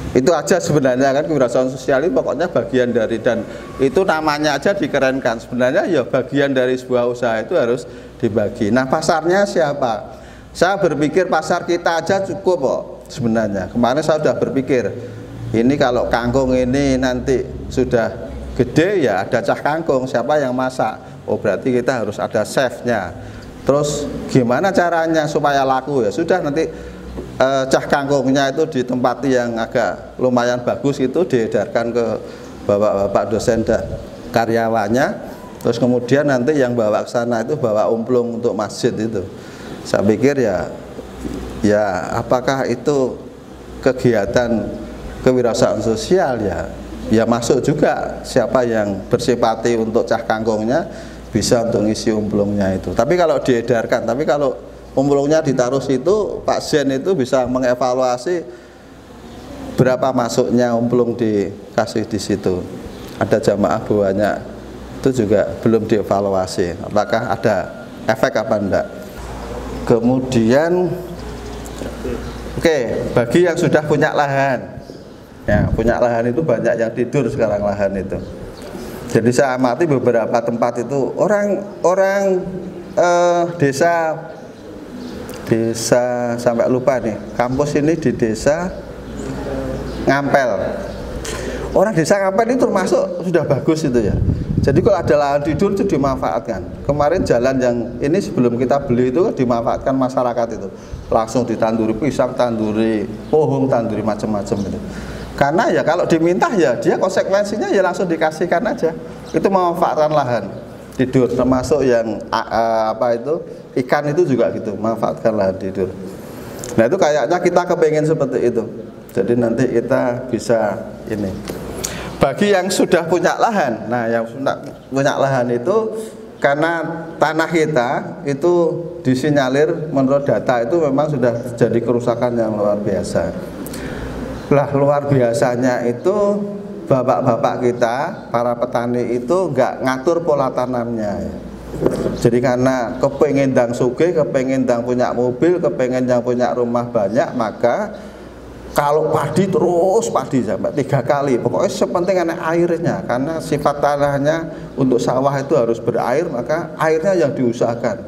Itu aja sebenarnya kan, kewirausahaan sosial itu pokoknya bagian dari, dan itu namanya aja dikerenkan. Sebenarnya ya bagian dari sebuah usaha itu harus dibagi. Nah, pasarnya siapa? Saya berpikir pasar kita aja cukup kok sebenarnya. Kemarin saya sudah berpikir, ini kalau kangkung ini nanti sudah gede ya ada cah kangkung, siapa yang masak? Oh, berarti kita harus ada chefnya. Terus gimana caranya supaya laku? Ya sudah, nanti cah kangkungnya itu di tempat yang agak lumayan bagus, itu diedarkan ke bapak-bapak dosen dan karyawannya. Terus kemudian nanti yang bawa ke sana itu bawa umplung untuk masjid itu. Saya pikir ya apakah itu kegiatan kewirausahaan sosial ya masuk juga, siapa yang bersipati untuk cah kangkungnya bisa untuk ngisi umplungnya itu. Tapi kalau diedarkan, tapi kalau umplungnya ditaruh situ, Pak Zen itu bisa mengevaluasi berapa masuknya umplung dikasih di situ. Ada jamaah banyak, itu juga belum dievaluasi apakah ada efek apa enggak. Kemudian bagi yang sudah punya lahan, ya punya lahan itu banyak yang tidur sekarang lahan itu. Jadi saya amati beberapa tempat itu orang desa sampai lupa nih, kampus ini di desa Ngampel. Orang desa Ngampel itu termasuk sudah bagus itu ya. Jadi kalau ada lahan tidur itu dimanfaatkan. Kemarin jalan yang ini sebelum kita beli itu dimanfaatkan masyarakat itu. Langsung ditanduri pisang, tanduri pohon, tanduri macam-macam itu. Karena ya kalau diminta ya dia konsekuensinya ya langsung dikasihkan aja. Itu memanfaatkan lahan tidur, termasuk yang ikan itu juga gitu, memanfaatkan lahan tidur. Nah itu kayaknya kita kepengen seperti itu. Jadi nanti kita bisa ini. Bagi yang sudah punya lahan, nah yang sudah punya lahan itu karena tanah kita itu disinyalir menurut data itu memang sudah terjadi kerusakan yang luar biasa. Lah luar biasanya itu bapak-bapak kita, para petani itu nggak ngatur pola tanamnya. Jadi karena kepengen dang sugih, kepengen dang punya mobil, kepengen yang punya rumah banyak, maka kalau padi terus padi sampai 3 kali. Pokoknya sepenting airnya, karena sifat tanahnya untuk sawah itu harus berair, maka airnya yang diusahakan.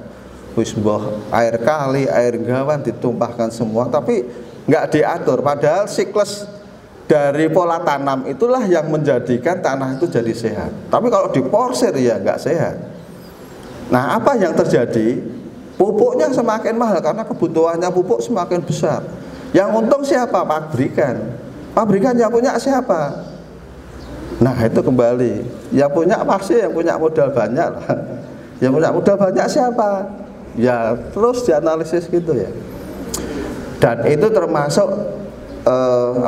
Wis mbah air kali, air gawan ditumpahkan semua, tapi nggak diatur. Padahal siklus dari pola tanam itulah yang menjadikan tanah itu jadi sehat. Tapi kalau diporsir ya nggak sehat. Nah apa yang terjadi? Pupuknya semakin mahal karena kebutuhannya pupuk semakin besar. Yang untung siapa? Pabrikan. Pabrikan yang punya siapa? Nah itu kembali, yang punya pasti yang punya modal banyak lah. Yang punya modal banyak siapa? Ya terus dianalisis gitu ya. Dan itu termasuk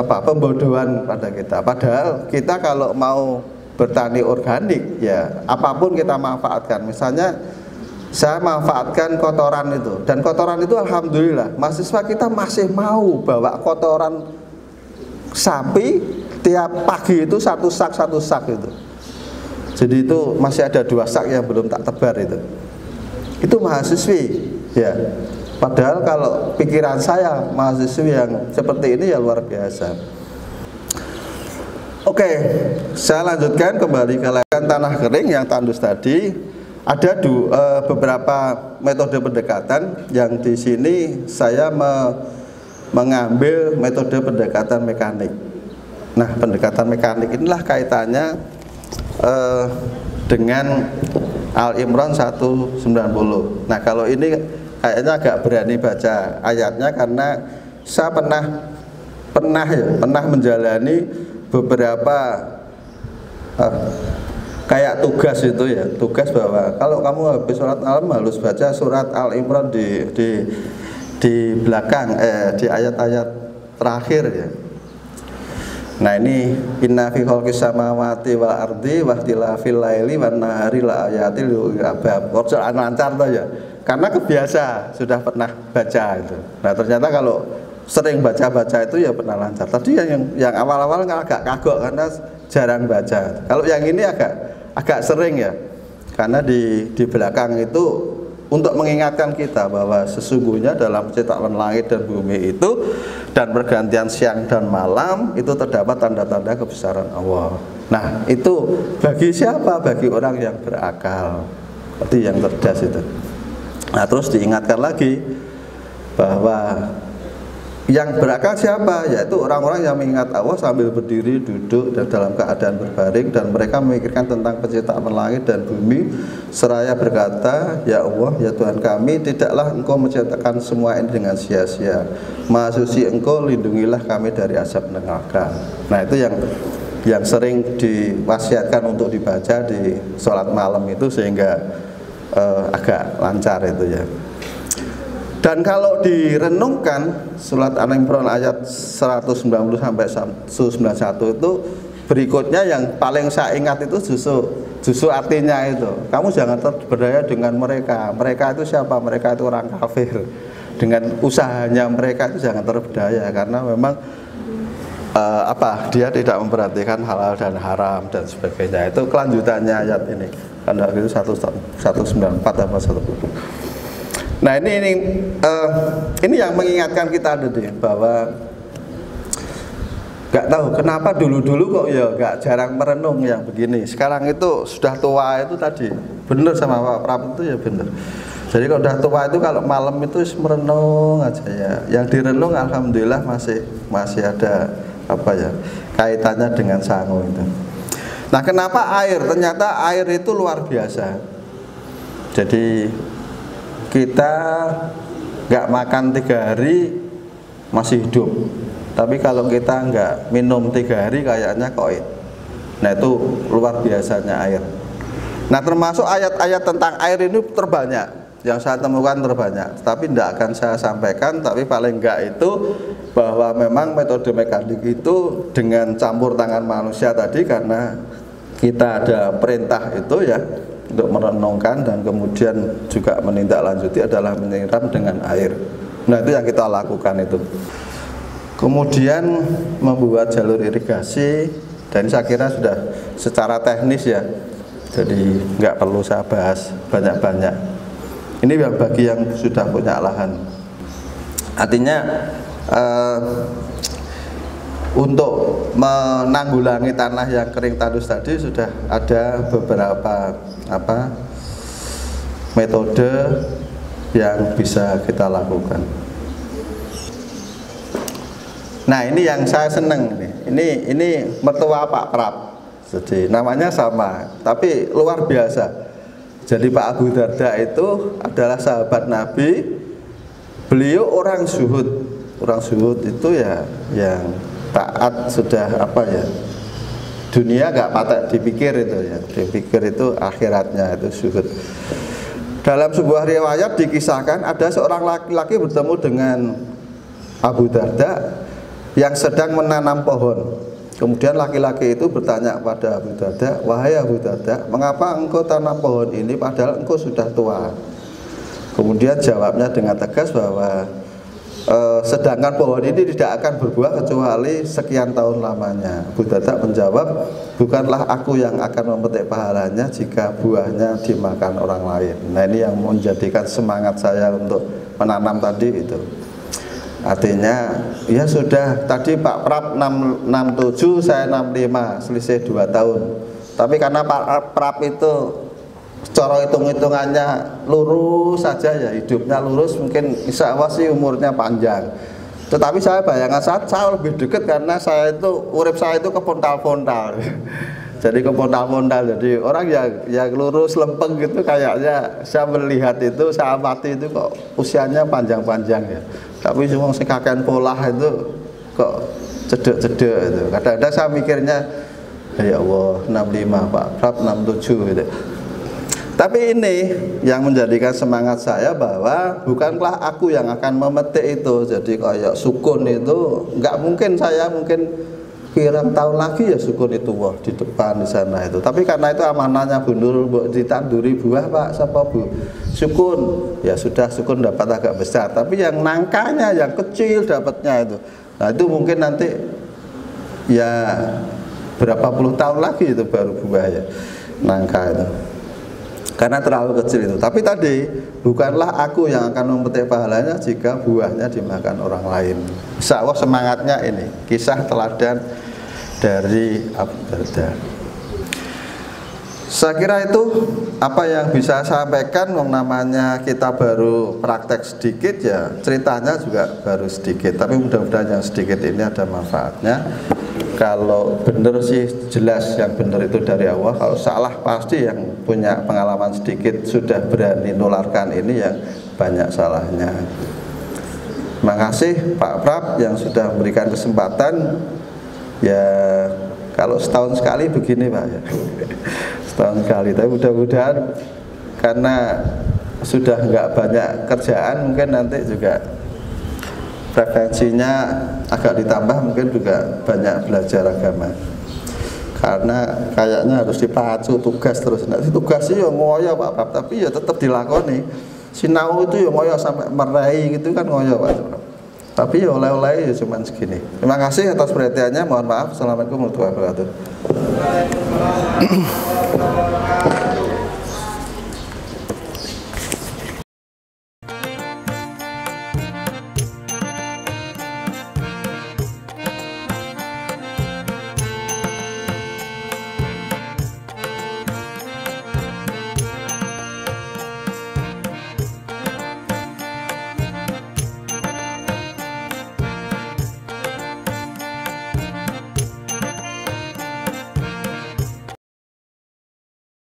pembodohan pada kita. Padahal kita kalau mau bertani organik ya apapun kita manfaatkan. Misalnya saya manfaatkan kotoran itu, dan kotoran itu alhamdulillah mahasiswa kita masih mau bawa kotoran sapi tiap pagi itu satu sak itu. Jadi itu masih ada 2 sak yang belum tak tebar itu mahasiswi ya. Padahal kalau pikiran saya mahasiswi yang seperti ini ya luar biasa. Oke, saya lanjutkan kembali ke tanah kering yang tandus tadi. Ada beberapa metode pendekatan yang di sini saya mengambil metode pendekatan mekanik. Nah, pendekatan mekanik inilah kaitannya dengan Al-Imran 190. Nah, kalau ini kayaknya agak berani baca ayatnya karena saya pernah menjalani beberapa kayak tugas itu ya, tugas bahwa kalau kamu habis surat Al harus baca surat Al-Imran di belakang di ayat-ayat terakhir ya. Nah ini inna fi khalqis samawati wal ardi wa ikhtilafil laili wan nahari la ayatil lil albab. Kok lancar toh ya. Karena kebiasa sudah pernah baca itu. Nah ternyata kalau sering baca-baca itu ya pernah lancar. Tadi yang awal-awal agak kagok karena jarang baca. Kalau yang ini agak sering ya. Karena di belakang itu untuk mengingatkan kita bahwa sesungguhnya dalam penciptaan langit dan bumi itu dan pergantian siang dan malam itu terdapat tanda-tanda kebesaran Allah. Nah, itu bagi siapa? Bagi orang yang berakal, berarti yang cerdas itu. Nah, terus diingatkan lagi bahwa yang berakal siapa? Yaitu orang-orang yang mengingat Allah sambil berdiri, duduk, dan dalam keadaan berbaring, dan mereka memikirkan tentang penciptaan langit dan bumi seraya berkata, ya Allah, ya Tuhan kami, tidaklah Engkau menciptakan semua ini dengan sia-sia. Maha suci Engkau, lindungilah kami dari azab neraka. Nah, itu yang sering diwasiatkan untuk dibaca di sholat malam itu, sehingga agak lancar itu ya. Dan kalau direnungkan surat Al-Imran ayat 190 sampai 191 itu berikutnya yang paling saya ingat itu justru artinya itu. Kamu jangan terberdaya dengan mereka. Mereka itu siapa? Mereka itu orang kafir. Dengan usahanya mereka itu jangan terberdaya, karena memang dia tidak memperhatikan halal dan haram dan sebagainya. Itu kelanjutannya ayat ini. Karena itu 194 apa 1. Nah, ini yang mengingatkan kita tadi bahwa nggak tahu kenapa dulu kok ya nggak jarang merenung yang begini. Sekarang itu sudah tua itu tadi bener sama Pak Prap itu ya bener. Jadi kalau sudah tua itu kalau malam itu merenung aja ya. Yang direnung alhamdulillah masih ada kaitannya dengan sangu itu. Nah, kenapa air? Ternyata air itu luar biasa. Jadi kita nggak makan 3 hari masih hidup, tapi kalau kita nggak minum 3 hari kayaknya koit. Nah, itu luar biasanya air. Nah, termasuk ayat-ayat tentang air ini terbanyak yang saya temukan terbanyak, tapi tidak akan saya sampaikan. Tapi paling enggak itu bahwa memang metode mekanik itu dengan campur tangan manusia tadi, karena kita ada perintah itu ya untuk merenungkan dan kemudian juga menindaklanjuti adalah menyiram dengan air. Nah, itu yang kita lakukan itu. Kemudian membuat jalur irigasi, dan saya kira sudah secara teknis ya, jadi nggak perlu saya bahas banyak-banyak. Ini yang bagi yang sudah punya lahan. Artinya untuk menanggulangi tanah yang kering tandus tadi sudah ada beberapa metode yang bisa kita lakukan. Nah, ini yang saya seneng nih. Ini mertua Pak Prap. Jadi namanya sama, tapi luar biasa. Jadi Pak Abu Darda itu adalah sahabat Nabi. Beliau orang zuhud. Orang zuhud itu ya yang taat, sudah dunia nggak patah dipikir itu ya, dipikir itu akhiratnya, itu zuhud. Dalam sebuah riwayat dikisahkan ada seorang laki-laki bertemu dengan Abu Darda yang sedang menanam pohon. Kemudian laki-laki itu bertanya kepada Abu Darda, wahai Abu Darda, mengapa engkau tanam pohon ini padahal engkau sudah tua? Kemudian jawabnya dengan tegas bahwa sedangkan pohon ini tidak akan berbuah kecuali sekian tahun lamanya. Abu Darda menjawab, bukanlah aku yang akan memetik pahalanya jika buahnya dimakan orang lain. Nah, ini yang menjadikan semangat saya untuk menanam tadi itu. Artinya ya sudah, tadi Pak Prap 67, saya 65, selisih 2 tahun. Tapi karena Pak Prap itu cara hitung-hitungannya lurus saja ya, hidupnya lurus, mungkin insya Allah sih umurnya panjang. Tetapi saya bayangkan saya lebih dekat karena saya itu, urip saya itu kepontal-pontal. Jadi kepontal-pontal, jadi orang yang lurus lempeng gitu, kayaknya saya melihat itu, saya amati itu kok usianya panjang-panjang ya. Tapi cuma sekakan pola itu kok cedek-cedek itu. Kadang-kadang saya mikirnya, ya Allah, 65 Pak Prap 67 gitu. Tapi ini yang menjadikan semangat saya bahwa bukanlah aku yang akan memetik itu. Jadi kayak sukun itu nggak mungkin, saya mungkin kirang tahun lagi ya sukun itu wah di depan di sana itu. Tapi karena itu amanahnya Bu Nurul, ditanduri buah Pak, siapa Bu? Sukun. Ya sudah, sukun dapat agak besar, tapi yang nangkanya yang kecil dapatnya itu. Nah, itu mungkin nanti ya berapa puluh tahun lagi itu baru buah ya, nangka itu. karena terlalu kecil itu. Tapi tadi bukanlah aku yang akan memetik pahalanya jika buahnya dimakan orang lain. Insya Allah semangatnya ini kisah teladan dari Abu Darda. Saya kira itu apa yang bisa saya sampaikan. Namanya kita baru praktek sedikit ya, ceritanya juga baru sedikit, tapi mudah-mudahan yang sedikit ini ada manfaatnya. Kalau benar sih jelas yang benar itu dari Allah. Kalau salah pasti yang punya pengalaman sedikit sudah berani nularkan ini yang banyak salahnya. Terima kasih Pak Prab yang sudah memberikan kesempatan. Ya kalau setahun sekali begini Pak ya. Setahun sekali, tapi mudah-mudahan karena sudah nggak banyak kerjaan, mungkin nanti juga frekuensinya agak ditambah, mungkin juga banyak belajar agama. Karena kayaknya harus dipacu tugas terus. Nah, tugas sih ya ngoyo Pak Prab, tapi ya tetap dilakoni. Sinau itu ya ngoyo sampai meraih gitu kan ngoyo Pak Prab. Tapi ya oleh-oleh ya cuman segini. Terima kasih atas perhatiannya. Mohon maaf. Assalamualaikum warahmatullahi wabarakatuh.